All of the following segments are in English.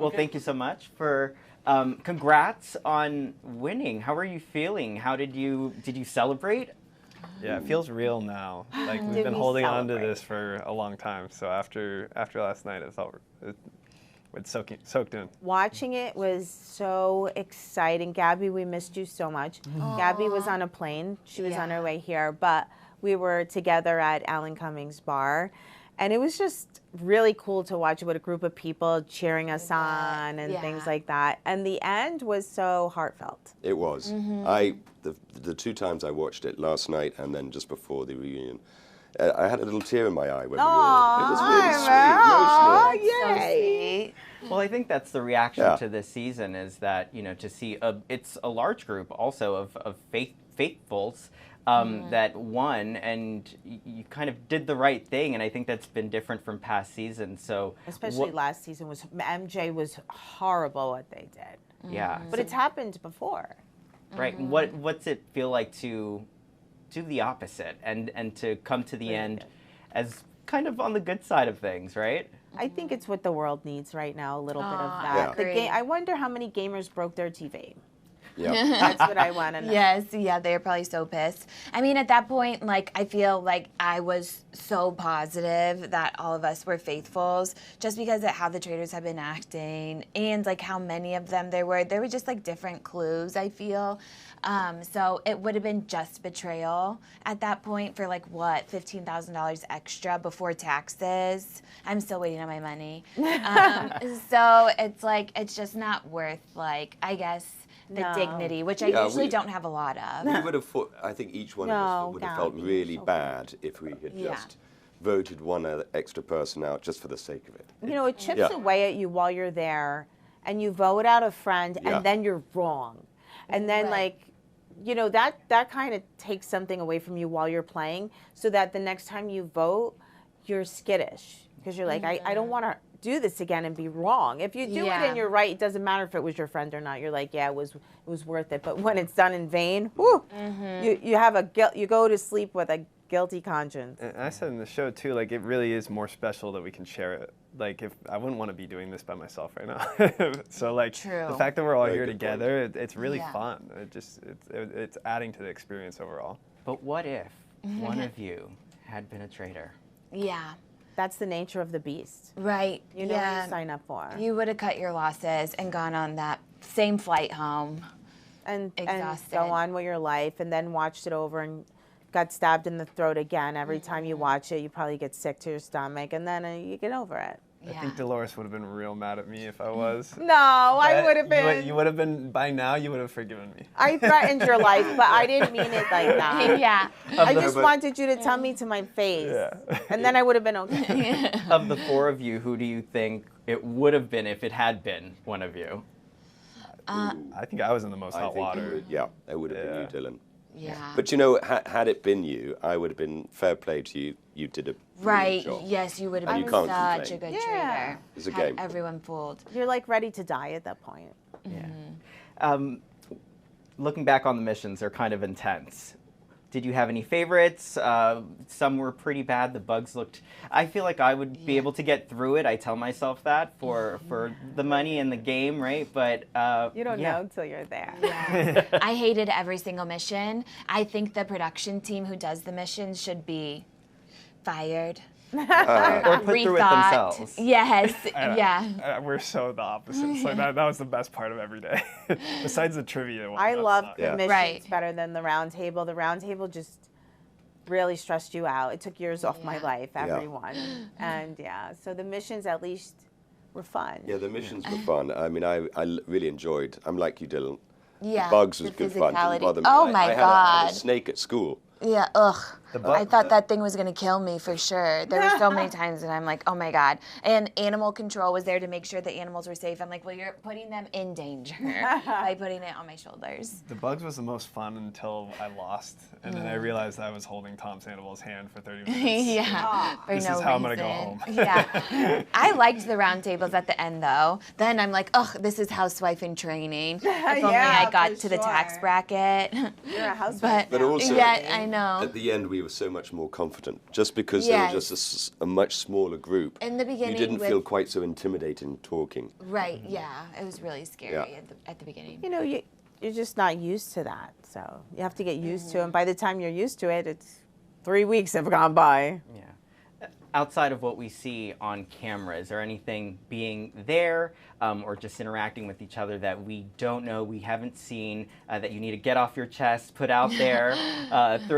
Well, thank you so much for. Congrats on winning. How are you feeling? How did you celebrate? Yeah, it feels real now. Like we've been holding on to this for a long time. So after last night, it's soaked in. Watching it was so exciting. Gabby, we missed you so much. Gabby was on a plane. She was on her way here, but we were together at Alan Cummings' bar. And it was just really cool to watch with a group of people cheering us on and things like that. And the end was so heartfelt. It was. The 2 times I watched it, last night and then just before the reunion, I had a little tear in my eye when we all. It was really sweet, emotional. Oh, yay! Well, I think that's the reaction to this season is that, you know, to see it's a large group also of faithfuls that won, and you kind of did the right thing, and I think that's been different from past seasons. So especially last season MJ was horrible what they did. Yeah, but it's happened before. Right. What's it feel like to do the opposite and to come to the end as kind of on the good side of things, right? I think it's what the world needs right now, a little bit of that. Yeah. I wonder how many gamers broke their TV. Yeah. That's what I want to know. Yes, yeah, they're probably so pissed. I mean, at that point, like, I feel like I was so positive that all of us were faithfuls just because of how the Traitors have been acting and, like, how many of them there were. There were just, like, different clues, I feel. So it would have been just betrayal at that point for, like, what, $15,000 extra before taxes. I'm still waiting on my money. So it's, like, it's just not worth, like, I guess, the dignity, which I usually don't have a lot of. We would have thought, I think each one of us would have felt really bad if we had just voted one extra person out just for the sake of it. You know, it chips away at you while you're there, and you vote out a friend, and then you're wrong. And then, like, you know, that kind of takes something away from you while you're playing, so that the next time you vote, you're skittish. Because you're like, I don't want to do this again and be wrong. If you do it and you're right, it doesn't matter if it was your friend or not. You're like, yeah, it was worth it. But when it's done in vain, whew, you have you go to sleep with a guilty conscience. And I said in the show too, like it really is more special that we can share it. Like if I wouldn't want to be doing this by myself right now. So like the fact that we're all here together, it's really fun. It's adding to the experience overall. But what if one of you had been a traitor? Yeah. That's the nature of the beast. Right. You know what you sign up for. You would have cut your losses and gone on that same flight home. And go on with your life, and then watched it over and got stabbed in the throat again. Every time you watch it, you probably get sick to your stomach, and then you get over it. I think Dolores would have been real mad at me if I was. No, I would have been. You would have been, by now, you would have forgiven me. I threatened your life, but I didn't mean it like that. I just wanted you to tell me to my face. And then I would have been okay. Of the 4 of you, who do you think it would have been if it had been one of you? I think I was in the most hot water. It would have been you, Dylan. Yeah. But you know, had it been you, I would have been fair play to you. You did a right. job. Yes, you would have And been you can't such a complain. good traitor. It's a Had game. everyone fooled. You're like ready to die at that point. Looking back on the missions, they're kind of intense. Did you have any favorites? Some were pretty bad. The bugs looked... I feel like I would be able to get through it. I tell myself that for the money and the game, right? But you don't know until you're there. Yeah. I hated every single mission. I think the production team who does the missions should be fired. Or put through it themselves. Yes, We're so the opposite. So that was the best part of every day. Besides the trivia. I loved the missions better than the round table. The round table just really stressed you out. It took years off my life, everyone. And so the missions at least were fun. Yeah, the missions were fun. I mean, I really enjoyed. I'm like you, Dylan. Yeah. The bugs was good fun. Didn't bother me. Oh my God. I had a snake at school. Yeah, I thought that thing was going to kill me for sure. There were so many times that I'm like, oh my God. And animal control was there to make sure the animals were safe. I'm like, well, you're putting them in danger by putting it on my shoulders. The bugs was the most fun until I lost. And then I realized I was holding Tom Sandoval's hand for 30 minutes. For this no is how I'm reason. going to go home. I liked the round tables at the end though. Then I'm like, this is housewife in training. If only I got to the tax bracket. You're a housewife. But also, I know. at the end, we we were so much more confident, just because they were just a much smaller group. In the beginning, you didn't feel quite so intimidating talking. Right. Yeah, it was really scary at the beginning. You know, you're just not used to that, so you have to get used to it. And by the time you're used to it, it's 3 weeks have gone by. Yeah. Outside of what we see on camera, is there anything being there or just interacting with each other that we don't know, we haven't seen, that you need to get off your chest, put out there,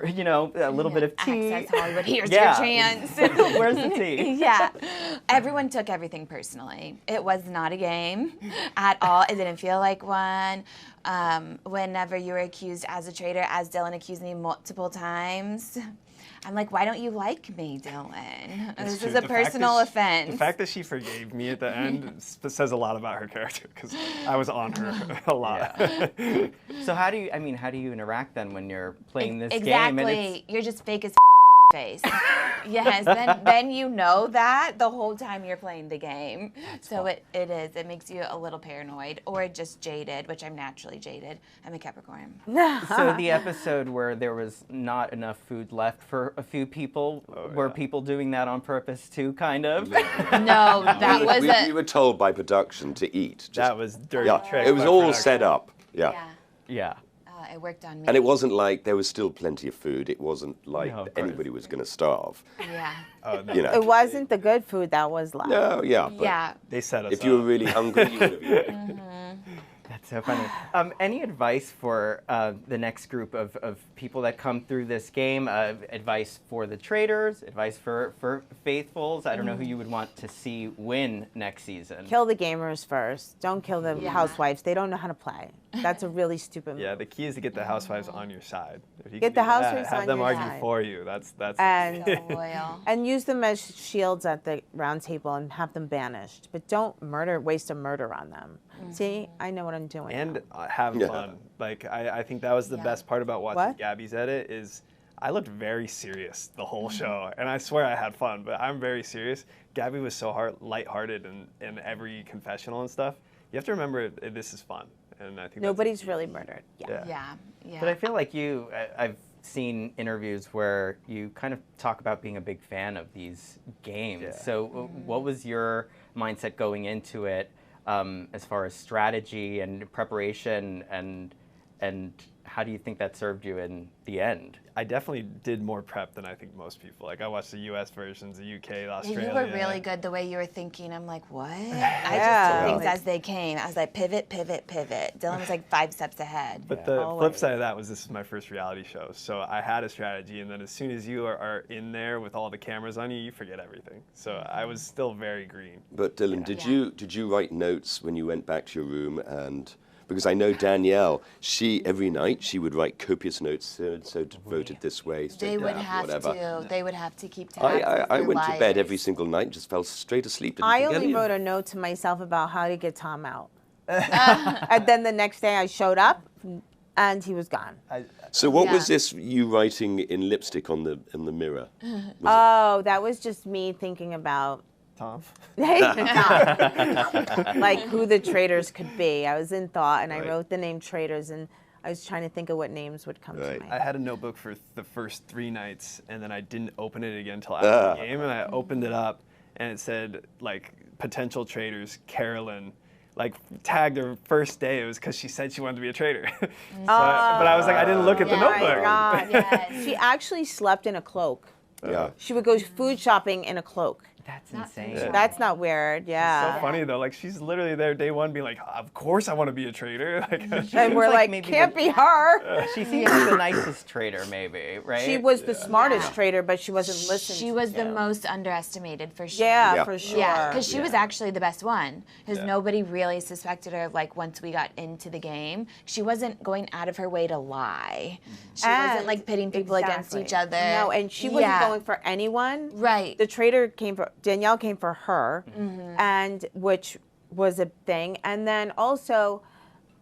you know, a little bit of tea? Access Hollywood, here's your chance. Where's the tea? Yeah. Everyone took everything personally. It was not a game at all. It didn't feel like one. Whenever you were accused as a traitor, as Dylan accused me multiple times, I'm like, why don't you like me, Dylan? This is a personal offense. The fact that she forgave me at the end says a lot about her character, because I was on her a lot. Yeah. So how do you interact then when you're playing this game? Exactly. You're just fake as face. Yes, then you know that the whole time you're playing the game. So it is. It makes you a little paranoid or just jaded, which I'm naturally jaded. I'm a Capricorn. So the episode where there was not enough food left for a few people, were people doing that on purpose too, kind of? No, that was we were told by production to eat. That was dirty trick. It was all set up. Yeah. It worked on me. And it wasn't like there was still plenty of food. It wasn't like anybody was going to starve. Yeah. You know. It wasn't the good food that was left. No, but they set us if you were really hungry, you would have eaten. That's so funny. Any advice for the next group of people that come through this game? Advice for the Traitors? Advice for Faithfuls? I don't know who you would want to see win next season. Kill the gamers first. Don't kill the housewives. They don't know how to play. That's a really stupid move. Yeah, the key is to get the housewives on your side. If you Get the housewives on have them your argue side. for you. That's And So loyal. and use them as shields at the round table and have them banished. But don't waste a murder on them. See, I know what I'm doing. and have fun. Like I think that was the best part about watching Gabby's edit is I looked very serious the whole show, and I swear I had fun, but I'm very serious. Gabby was so lighthearted in every confessional and stuff. You have to remember this is fun, and I think Nobody's really murdered. Yeah. But I feel like I've seen interviews where you kind of talk about being a big fan of these games. Yeah. So what was your mindset going into it as far as strategy and preparation, and how do you think that served you in the end? I definitely did more prep than I think most people. Like I watched the U.S. versions, the UK, Australia. You were really good the way you were thinking. I'm like, what? I just took things as they came. I was like, pivot, pivot, pivot. Dylan was like 5 steps ahead. But the flip side of that was this is my first reality show. So I had a strategy, and then as soon as you are in there with all the cameras on you, you forget everything. So I was still very green. But Dylan, did you write notes when you went back to your room? And because I know Danielle, every night she would write copious notes. So voted this way. They would have whatever. to. They would have to keep tabs. I went to bed every single night and just fell straight asleep. I only wrote a note to myself about how to get Tom out. And then the next day I showed up and he was gone. So what was this you writing in lipstick on the mirror? That was just me thinking about Tom? like who the traitors could be. I was in thought and I wrote the name Traitors, and I was trying to think of what names would come to mind. I had a notebook for the first 3 nights, and then I didn't open it again until after the game, and I opened it up, and it said, like, potential traitors, Carolyn, like, tagged her first day. It was because she said she wanted to be a traitor. But I was like, I didn't look at the notebook. God, yes. She actually slept in a cloak. Yeah. She would go food shopping in a cloak. That's insane. Yeah. That's not weird, It's so funny though. Like she's literally there day one, being like, "Of course I want to be a traitor." Like, and we're like, can't be her. She seems like the nicest traitor, maybe, right? She was the smartest traitor, but she wasn't listened. She was the most underestimated for sure. Yeah, for sure. Yeah, because she was actually the best one. Because nobody really suspected her. Like once we got into the game, she wasn't going out of her way to lie. She wasn't like pitting people against each other. No, and she wasn't going for anyone. Right. The traitor Danielle came for her, and which was a thing. And then also,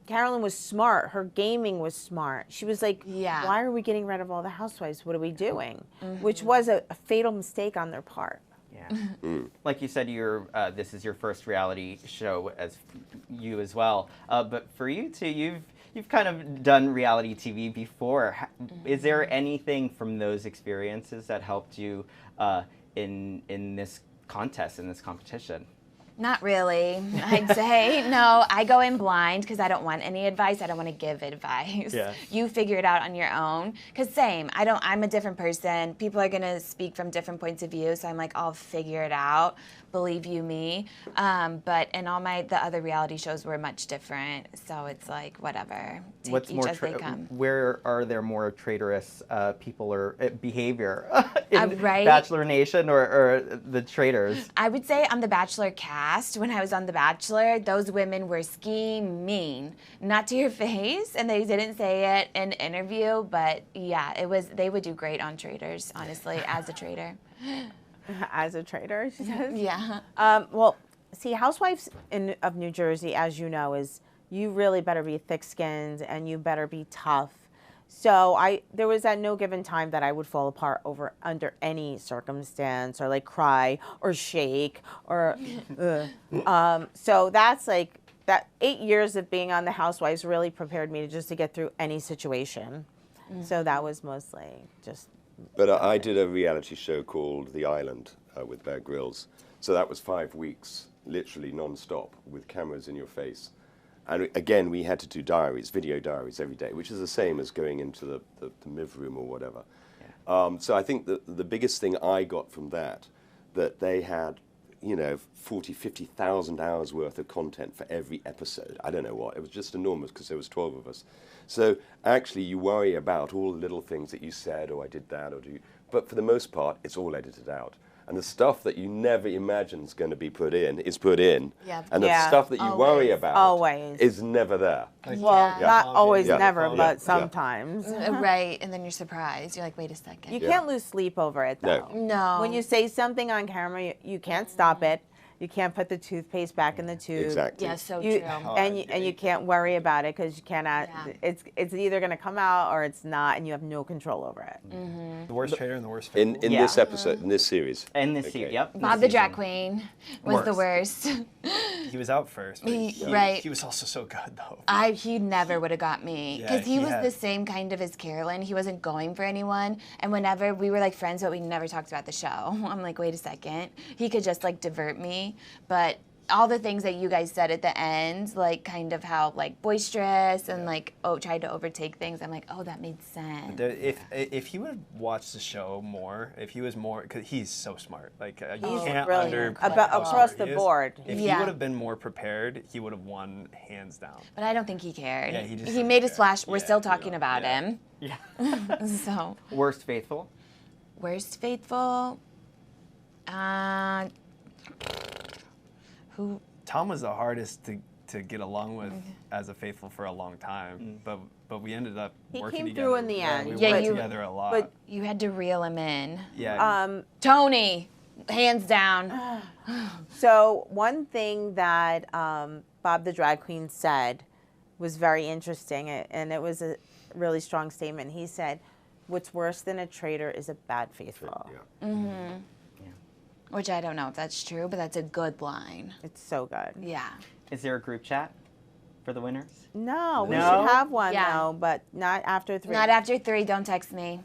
Carolyn was smart. Her gaming was smart. She was like, why are we getting rid of all the housewives? What are we doing? Which was a fatal mistake on their part. Yeah. Like you said, this is your first reality show as you as well. But for you two, you've kind of done reality TV before. Is there anything from those experiences that helped you in this contest, in this competition? Not really, I'd say. No, I go in blind because I don't want any advice. I don't want to give advice. Yeah. You figure it out on your own. Because same, I'm a different person. People are going to speak from different points of view, so I'm like, I'll figure it out. Believe you me. But in all the other reality shows were much different. So it's like, whatever. Take What's each more as they come. Where are there more traitorous people or behavior in right? Bachelor Nation or the Traitors? I would say on the Bachelor cast, when I was on The Bachelor, those women were scheming, not to your face, and they didn't say it in interview, but yeah, they would do great on Traitors, honestly, as a traitor. As a traitor, she says? Yeah. Well, see, Housewives of New Jersey, as you know, is you really better be thick-skinned and you better be tough. So there was at no given time that I would fall apart under any circumstance or like cry or shake or so that's like that 8 years of being on the Housewives really prepared me to get through any situation. So that was mostly just. But I did a reality show called The Island with Bear Grylls. So that was 5 weeks, literally non-stop, with cameras in your face. And again, we had to do diaries, video diaries every day, which is the same as going into the MIV room or whatever. Yeah. So I think the biggest thing I got from that they had, 40, 50,000 hours worth of content for every episode. I don't know what. It was just enormous because there was 12 of us. So actually you worry about all the little things that you said, or I did that, but for the most part, it's all edited out. And the stuff that you never imagine is going to be put in is put in. Yeah. And the stuff that you worry about is never there. Well, not always, never, but sometimes. Right, and then you're surprised. You're like, wait a second. You can't lose sleep over it, though. No. When you say something on camera, you can't stop it. You can't put the toothpaste back in the tube. Exactly. Yeah, so true. And you can't worry about it because you cannot. Yeah. It's either going to come out or it's not, and you have no control over it. Mm-hmm. The worst traitor and the worst faithful. In this episode, in this series. In this series, yep. Bob the drag queen was the worst. He was out first. But right. He was also so good, though. He never would have got me because he was the same kind of as Carolyn. He wasn't going for anyone, and whenever we were like friends, but we never talked about the show. I'm like, wait a second. He could just like divert me. But all the things that you guys said at the end, like kind of how like boisterous and like tried to overtake things, I'm like, oh, that made sense. If he would have watched the show more, if he was more, because he's so smart, like you can't brilliant across the board. If he would have been more prepared, he would have won hands down. But I don't think he cared. Yeah, he made a splash. We're still talking about him. Yeah. So. Worst faithful. Worst faithful. Who? Tom was the hardest to get along with as a faithful for a long time, but we ended up working together. He came through in the end. We worked together a lot. But you had to reel him in. Yeah. Tony, hands down. So one thing that Bob the drag queen said was very interesting, and it was a really strong statement. He said, "What's worse than a traitor is a bad faithful." Yeah. Mm-hmm. Which I don't know if that's true, but that's a good line. It's so good. Yeah. Is there a group chat for the winners? No, we should have one though, but not after 3. Not after 3. Don't text me.